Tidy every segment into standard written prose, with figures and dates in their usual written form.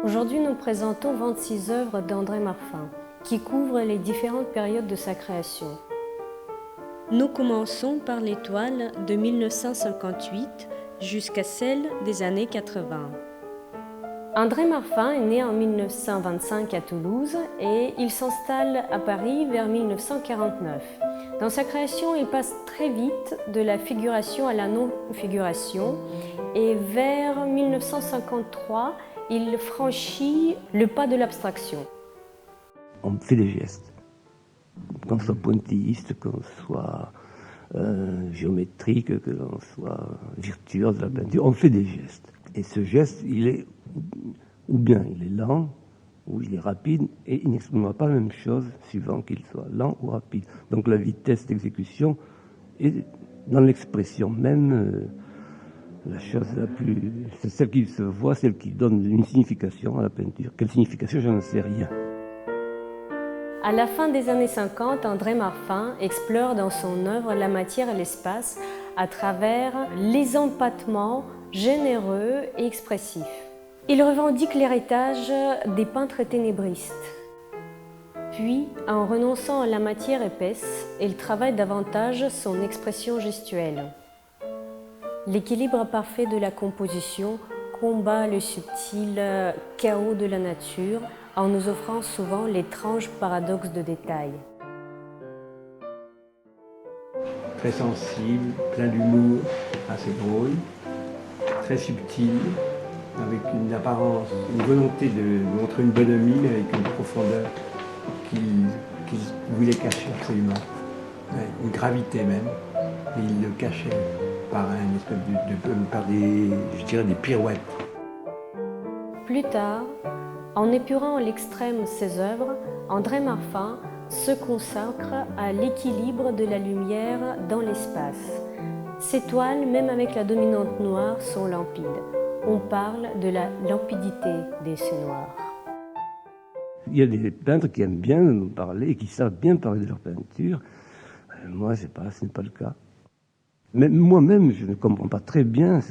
Aujourd'hui, nous présentons 26 œuvres d'André Marfin, qui couvrent les différentes périodes de sa création. Nous commençons par l'étoile de 1958 jusqu'à celle des années 80. André Marfin est né en 1925 à Toulouse et il s'installe à Paris vers 1949. Dans sa création, il passe très vite de la figuration à la non-figuration et vers 1953, il franchit le pas de l'abstraction. On fait des gestes, qu'on soit pointilliste, qu'on soit géométrique, qu'on soit virtuose de la peinture, on fait des gestes. Et ce geste, il est ou bien il est lent, ou il est rapide, et il n'exprimera pas la même chose suivant qu'il soit lent ou rapide. Donc la vitesse d'exécution est dans l'expression même. La chose la plus, c'est celle qui se voit, celle qui donne une signification à la peinture. Quelle signification, je n'en sais rien. À la fin des années 50, André Marfin explore dans son œuvre la matière et l'espace à travers les empattements généreux et expressifs. Il revendique l'héritage des peintres ténébristes. Puis, en renonçant à la matière épaisse, il travaille davantage son expression gestuelle. L'équilibre parfait de la composition combat le subtil chaos de la nature en nous offrant souvent l'étrange paradoxe de détail. Très sensible, plein d'humour, assez drôle, très subtil, avec une apparence, une volonté de montrer une bonhomie, mais avec une profondeur qu'il voulait cacher absolument. Ouais, une gravité même, et il le cachait par une espèce par des, je dirais, des pirouettes. Plus tard, en épurant à l'extrême ses œuvres, André Marfin se consacre à l'équilibre de la lumière dans l'espace. Ses toiles, même avec la dominante noire, sont limpides. On parle de la limpidité des cieux noirs. Il y a des peintres qui aiment bien nous parler et qui savent bien parler de leur peinture. Moi, ce n'est pas le cas. Mais moi-même, je ne comprends pas très bien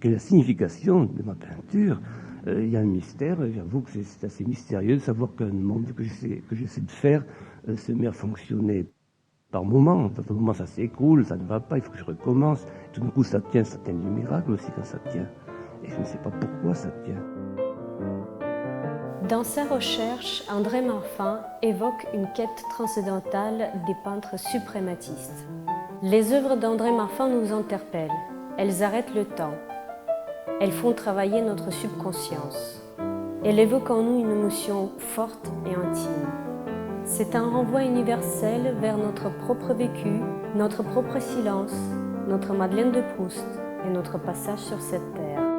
quelle est la signification de ma peinture. Il y a un mystère, j'avoue que c'est assez mystérieux de savoir qu'un monde que j'essaie de faire se met à fonctionner par moments. Dans un moment, ça s'écroule, ça ne va pas, il faut que je recommence. Tout d'un coup, ça tient du miracle aussi quand ça tient. Et je ne sais pas pourquoi ça tient. Dans sa recherche, André Marfin évoque une quête transcendantale des peintres suprématistes. Les œuvres d'André Marfin nous interpellent, elles arrêtent le temps, elles font travailler notre subconscience, elles évoquent en nous une émotion forte et intime. C'est un renvoi universel vers notre propre vécu, notre propre silence, notre Madeleine de Proust et notre passage sur cette terre.